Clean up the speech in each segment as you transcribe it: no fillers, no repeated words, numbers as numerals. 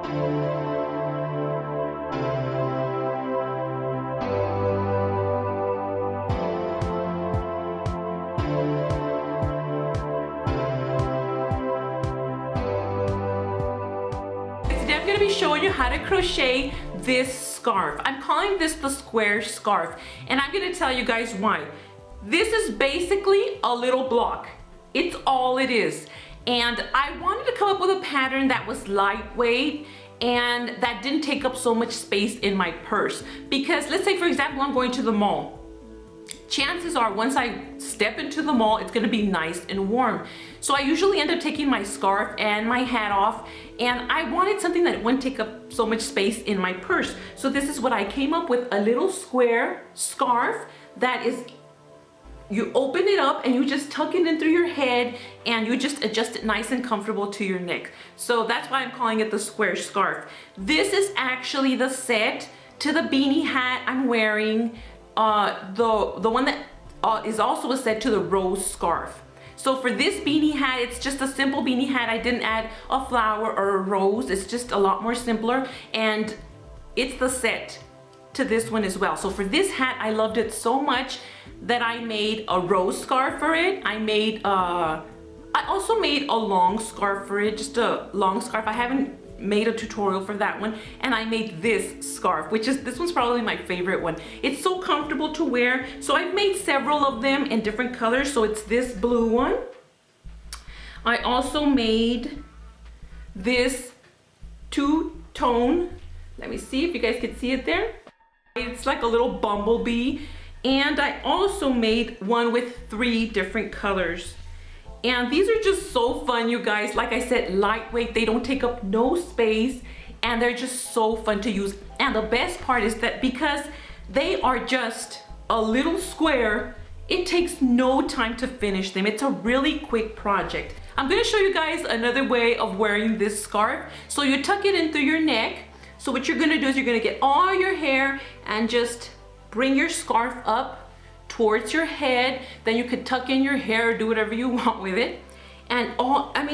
Today I'm going to be showing you how to crochet this scarf. I'm calling this the square scarf, and I'm going to tell you guys why. This is basically a little block. It's all it is. And I wanted to come up with a pattern that was lightweight and that didn't take up so much space in my purse. Because let's say, for example, I'm going to the mall. Chances are once I step into the mall, it's gonna be nice and warm. So I usually end up taking my scarf and my hat off, and I wanted something that wouldn't take up so much space in my purse. So this is what I came up with, a little square scarf that is, you open it up and you just tuck it in through your head and you just adjust it nice and comfortable to your neck. So that's why I'm calling it the square scarf. This is actually the set to the beanie hat I'm wearing. The one that is also a set to the rose scarf. So for this beanie hat, it's just a simple beanie hat. I didn't add a flower or a rose. It's just a lot more simpler, and it's the set to this one as well. So for this hat, I loved it so much that I made a rose scarf for it. I also made a long scarf for it, just a long scarf. I haven't made a tutorial for that one, and I made this scarf, this one's probably my favorite one. It's so comfortable to wear. So I've made several of them in different colors. So it's this blue one. I also made this two-tone. Let me see if you guys can see it there. It's like a little bumblebee. And I also made one with 3 different colors. And these are just so fun, you guys. Like I said, lightweight, they don't take up no space, and they're just so fun to use. And the best part is that because they are just a little square, it takes no time to finish them. It's a really quick project. I'm gonna show you guys another way of wearing this scarf. So you tuck it in through your neck. So what you're gonna do is you're gonna get all your hair and just bring your scarf up towards your head. Then you could tuck in your hair or do whatever you want with it. And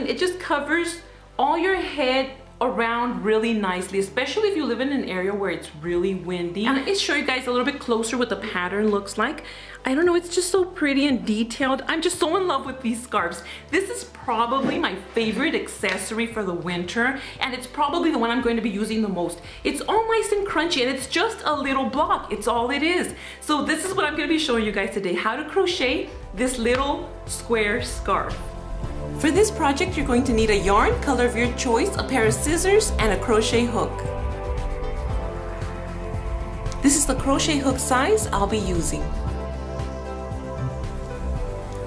it just covers all your head around really nicely, especially if you live in an area where it's really windy. And I'll show you guys a little bit closer what the pattern looks like. I don't know, it's just so pretty and detailed. I'm just so in love with these scarves. This is probably my favorite accessory for the winter, and it's probably the one I'm going to be using the most. It's all nice and crunchy, and it's just a little block. It's all it is. So this is what I'm going to be showing you guys today, how to crochet this little square scarf. For this project, you're going to need a yarn, color of your choice, a pair of scissors, and a crochet hook. This is the crochet hook size I'll be using.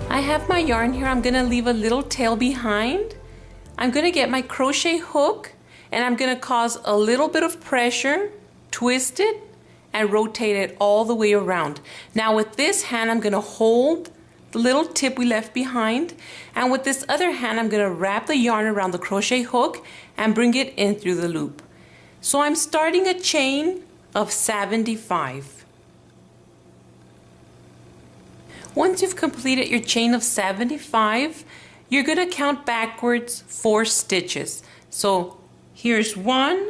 I have my yarn here. I'm going to leave a little tail behind. I'm going to get my crochet hook, and I'm going to cause a little bit of pressure, twist it, and rotate it all the way around. Now with this hand, I'm going to hold the little tip we left behind, and with this other hand I'm going to wrap the yarn around the crochet hook and bring it in through the loop. So I'm starting a chain of 75. Once you've completed your chain of 75, you're going to count backwards 4 stitches. So here's 1,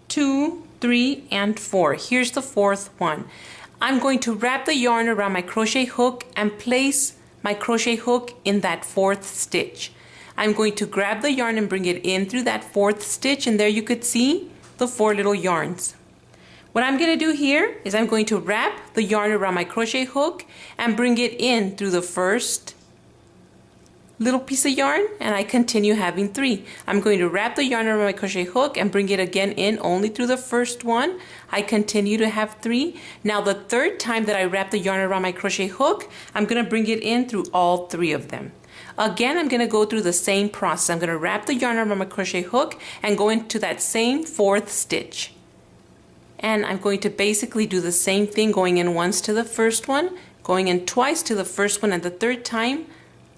2, 3, and 4. Here's the 4th one. I'm going to wrap the yarn around my crochet hook and place my crochet hook in that 4th stitch. I'm going to grab the yarn and bring it in through that 4th stitch, and there you could see the 4 little yarns. What I'm going to do here is I'm going to wrap the yarn around my crochet hook and bring it in through the first little piece of yarn, and I continue having 3. I'm going to wrap the yarn around my crochet hook and bring it again in only through the first one. I continue to have 3. Now the 3rd time that I wrap the yarn around my crochet hook, I'm going to bring it in through all 3 of them. Again, I'm going to go through the same process. I'm going to wrap the yarn around my crochet hook and go into that same 4th stitch. And I'm going to basically do the same thing, going in once to the first one, going in twice to the first one, and the 3rd time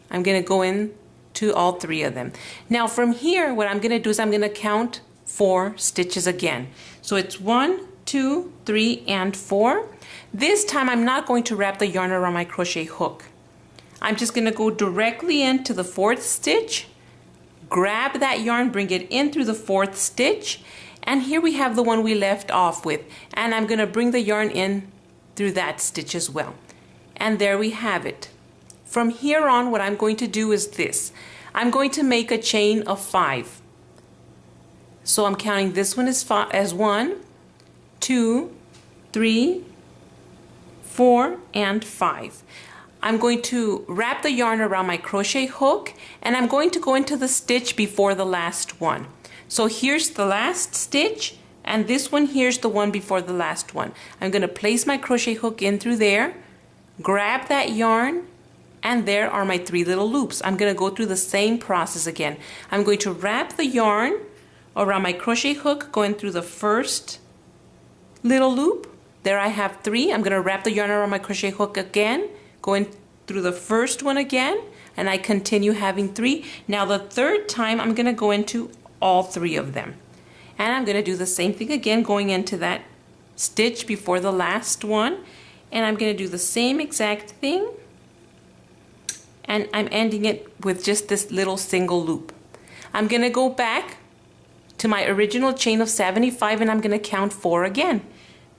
I'm going to go in to all 3 of them. Now from here, what I'm going to do is I'm going to count 4 stitches again. So it's 1, 2, 3, and 4. This time I'm not going to wrap the yarn around my crochet hook. I'm just going to go directly into the 4th stitch, grab that yarn, bring it in through the 4th stitch, And here we have the one we left off with, and I'm going to bring the yarn in through that stitch as well. And there we have it. From here on, what I'm going to do is this. I'm going to make a chain of 5. So I'm counting this one as 1, 2, 3, 4, and 5. I'm going to wrap the yarn around my crochet hook, and I'm going to go into the stitch before the last one. So here's the last stitch, and this one here's the one before the last one. I'm going to place my crochet hook in through there, grab that yarn, and there are my 3 little loops. I'm going to go through the same process again. I'm going to wrap the yarn around my crochet hook, going through the first little loop. There I have 3. I'm going to wrap the yarn around my crochet hook again, going through the first one again, and I continue having 3. Now the third time I'm going to go into all 3 of them. And I'm going to do the same thing again, going into that stitch before the last one. And I'm going to do the same exact thing. And I'm ending it with just this little single loop. I'm going to go back to my original chain of 75, and I'm going to count 4 again.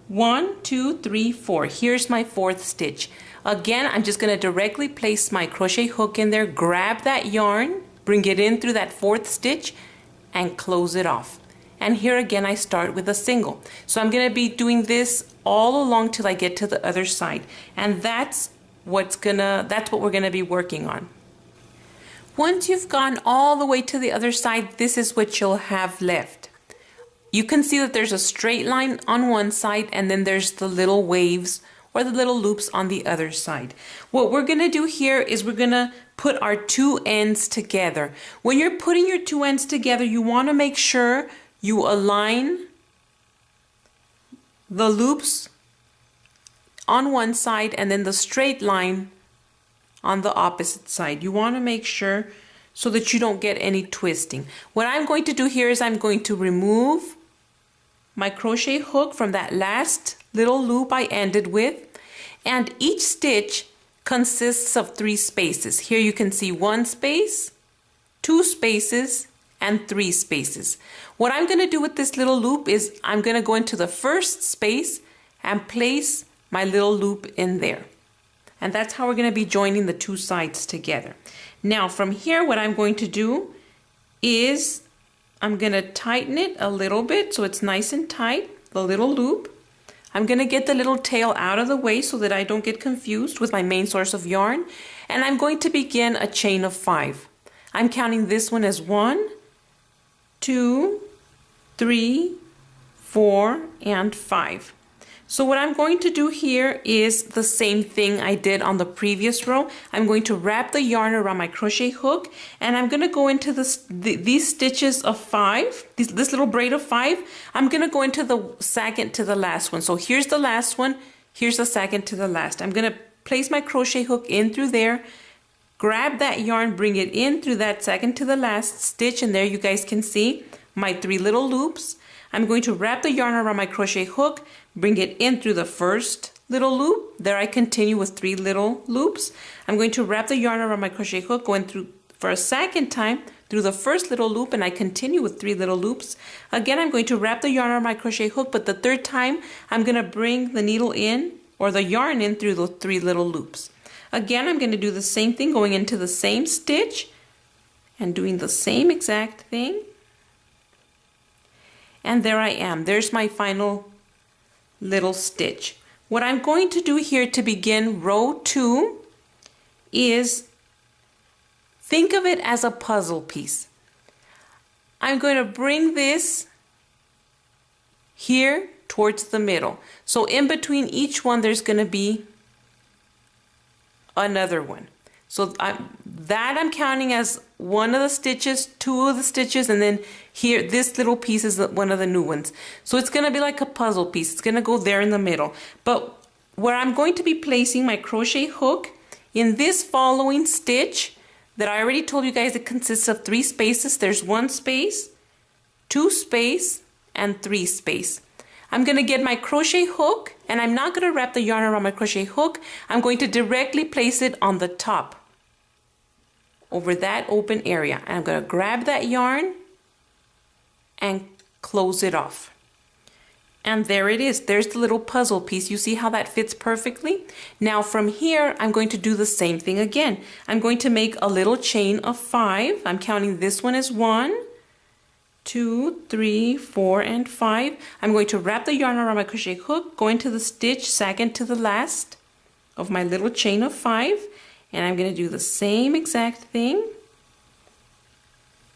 1, 2, 3, 4. Here's my 4th stitch. Again, I'm just going to directly place my crochet hook in there, grab that yarn, bring it in through that 4th stitch, and close it off. And here again I start with a single. So I'm going to be doing this all along till I get to the other side. And that's what we're going to be working on. Once you've gone all the way to the other side, this is what you'll have left. You can see that there's a straight line on one side, and then there's the little waves or the little loops on the other side. What we're going to do here is we're going to put our 2 ends together. When you're putting your 2 ends together, you want to make sure you align the loops on one side and then the straight line on the opposite side. You want to make sure so that you don't get any twisting. What I'm going to do here is I'm going to remove my crochet hook from that last little loop I ended with, and each stitch consists of 3 spaces. Here you can see 1 space, 2 spaces, and 3 spaces. What I'm going to do with this little loop is I'm going to go into the first space and place my little loop in there. And that's how we're going to be joining the 2 sides together. Now from here, what I'm going to do is I'm going to tighten it a little bit so it's nice and tight, the little loop. I'm going to get the little tail out of the way so that I don't get confused with my main source of yarn. And I'm going to begin a chain of 5. I'm counting this one as 1, 2, 3, 4, and 5. So what I'm going to do here is the same thing I did on the previous row. I'm going to wrap the yarn around my crochet hook, and I'm going to go into these stitches of 5, this little braid of 5. I'm going to go into the second to the last one. So here's the last one, here's the second to the last. I'm going to place my crochet hook in through there, grab that yarn, bring it in through that second to the last stitch, and there you guys can see my 3 little loops. I'm going to wrap the yarn around my crochet hook, bring it in through the first little loop. There I continue with 3 little loops. I'm going to wrap the yarn around my crochet hook, going through for a second time through the first little loop, and I continue with 3 little loops. Again, I'm going to wrap the yarn around my crochet hook, but the third time I'm going to bring the needle in or the yarn in through the 3 little loops. Again, I'm going to do the same thing, going into the same stitch and doing the same exact thing. And there I am. There's my final little stitch. What I'm going to do here to begin row 2 is think of it as a puzzle piece. I'm going to bring this here towards the middle. So in between each one there's going to be another one. So I'm counting as one of the stitches, 2 of the stitches, and then here this little piece is one of the new ones. So it's going to be like a puzzle piece. It's going to go there in the middle. But where I'm going to be placing my crochet hook in this following stitch that I already told you guys, it consists of 3 spaces. There's 1 space, 2 space, and 3 space. I'm going to get my crochet hook, and I'm not going to wrap the yarn around my crochet hook. I'm going to directly place it on the top over that open area. And I'm going to grab that yarn and close it off. And there it is. There's the little puzzle piece. You see how that fits perfectly? Now from here, I'm going to do the same thing again. I'm going to make a little chain of 5. I'm counting this one as 1, 2, 3, 4, and 5. I'm going to wrap the yarn around my crochet hook, go into the stitch second to the last of my little chain of 5, and I'm going to do the same exact thing,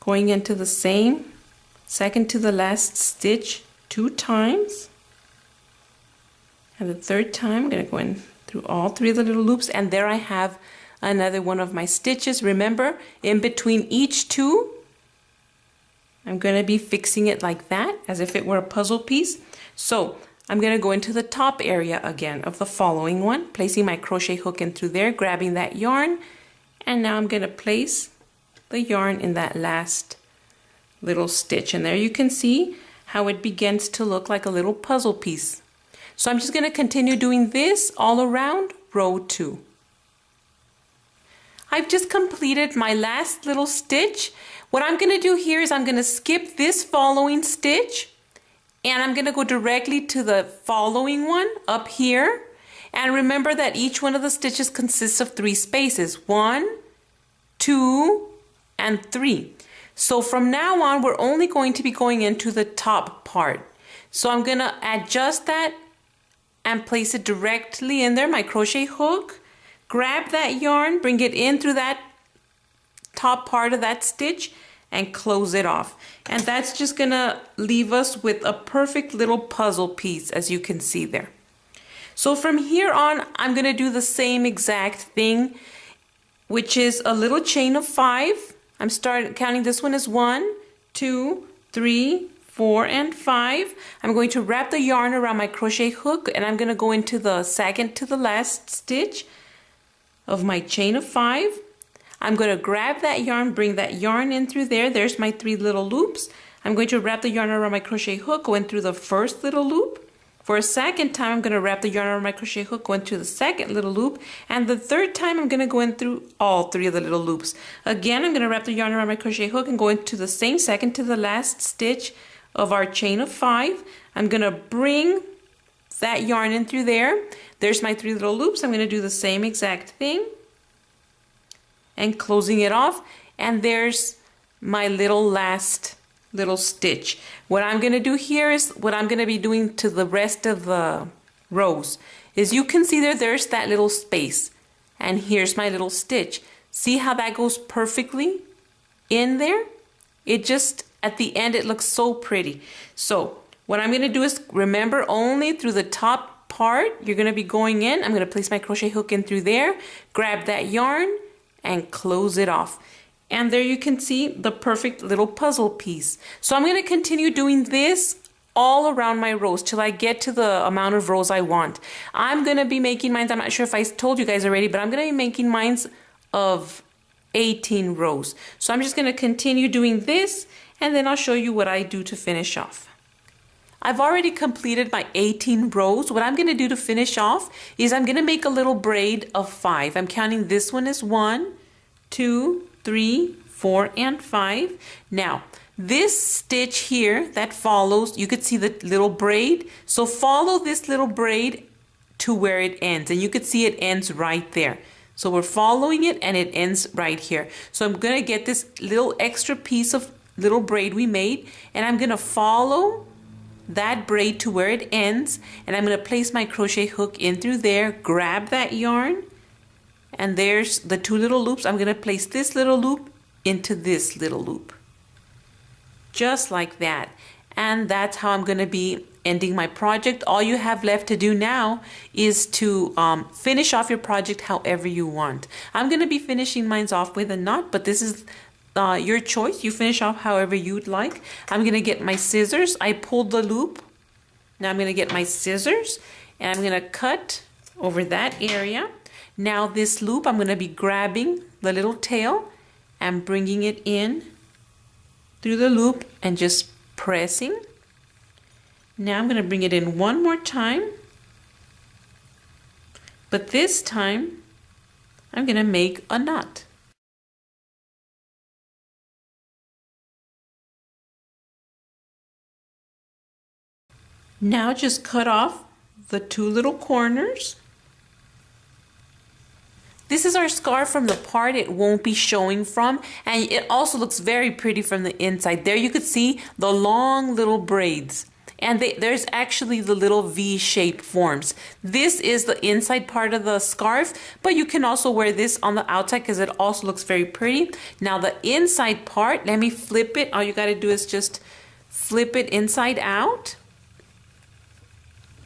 going into the same second to the last stitch 2 times, and the third time I'm going to go in through all 3 of the little loops, and there I have another one of my stitches. Remember, in between each 2 I'm going to be fixing it like that, as if it were a puzzle piece. So I'm going to go into the top area again of the following one, placing my crochet hook in through there, grabbing that yarn, and now I'm going to place the yarn in that last little stitch, and there you can see how it begins to look like a little puzzle piece. So I'm just going to continue doing this all around row 2. I've just completed my last little stitch. What I'm going to do here is I'm going to skip this following stitch, and I'm going to go directly to the following one up here. And remember that each one of the stitches consists of 3 spaces, 1, 2, and 3. So from now on, we're only going to be going into the top part. So I'm going to adjust that and place it directly in there, my crochet hook, grab that yarn, bring it in through that top part of that stitch, and close it off. And that's just going to leave us with a perfect little puzzle piece, as you can see there. So from here on, I'm going to do the same exact thing, which is a little chain of 5. I'm counting this one as 1, 2, 3, 4, and 5. I'm going to wrap the yarn around my crochet hook, and I'm going to go into the second to the last stitch of my chain of 5. I'm going to grab that yarn, bring that yarn in through there. There's my 3 little loops. I'm going to wrap the yarn around my crochet hook, go in through the first little loop. For a second time, I'm going to wrap the yarn around my crochet hook, go into the second little loop, and the third time I'm going to go in through all 3 of the little loops. Again, I'm going to wrap the yarn around my crochet hook and go into the same second to the last stitch of our chain of 5. I'm going to bring that yarn in through there. There's my 3 little loops. I'm going to do the same exact thing and closing it off, and there's my last little stitch. What I'm going to do here is what I'm going to be doing to the rest of the rows is you can see there's that little space, and here's my little stitch. See how that goes perfectly in there? It just, at the end, it looks so pretty. So what I'm going to do is remember only through the top part you're going to be going in. I'm going to place my crochet hook in through there, grab that yarn, and close it off. And there you can see the perfect little puzzle piece. So I'm going to continue doing this all around my rows till I get to the amount of rows I want. I'm going to be making mine, I'm not sure if I told you guys already, but I'm going to be making mine of 18 rows. So I'm just going to continue doing this, and then I'll show you what I do to finish off. I've already completed my 18 rows. What I'm going to do to finish off is I'm going to make a little braid of 5. I'm counting this one as 1, 2, 3, 4, and 5. Now, this stitch here that follows, you could see the little braid. So follow this little braid to where it ends, and you could see it ends right there. So we're following it and it ends right here. So I'm going to get this little extra piece of little braid we made, and I'm going to follow that braid to where it ends, and I'm going to place my crochet hook in through there, grab that yarn, and there's the 2 little loops. I'm going to place this little loop into this little loop. Just like that. And that's how I'm going to be ending my project. All you have left to do now is to finish off your project however you want. I'm going to be finishing mine off with a knot, but this is your choice. You finish off however you'd like. I'm going to get my scissors. I pulled the loop. Now I'm going to get my scissors, and I'm going to cut over that area. Now this loop, I'm going to be grabbing the little tail and bringing it in through the loop and just pressing. Now I'm going to bring it in one more time, but this time I'm going to make a knot. Now just cut off the two little corners. This is our scarf from the part it won't be showing from, and it also looks very pretty from the inside. There you could see the long little braids, and there's actually the little V-shaped forms. This is the inside part of the scarf, but you can also wear this on the outside because it also looks very pretty. Now the inside part, let me flip it. All you got to do is just flip it inside out.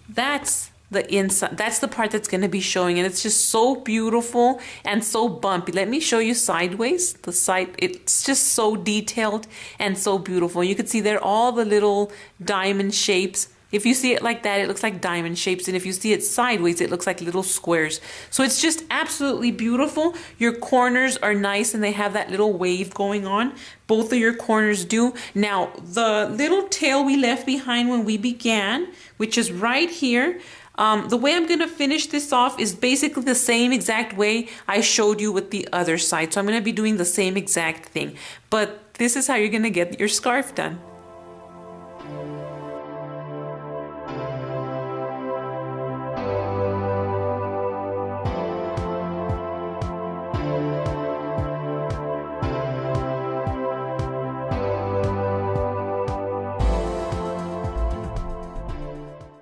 That's the inside, that's the part that's going to be showing, and it's just so beautiful and so bumpy. Let me show you sideways. The side, it's just so detailed and so beautiful. You can see there all the little diamond shapes. If you see it like that, it looks like diamond shapes, and if you see it sideways, it looks like little squares. So it's just absolutely beautiful. Your corners are nice, and they have that little wave going on. Both of your corners do. Now, the little tail we left behind when we began, which is right here, the way I'm going to finish this off is basically the same exact way I showed you with the other side. So I'm going to be doing the same exact thing. But this is how you're going to get your scarf done.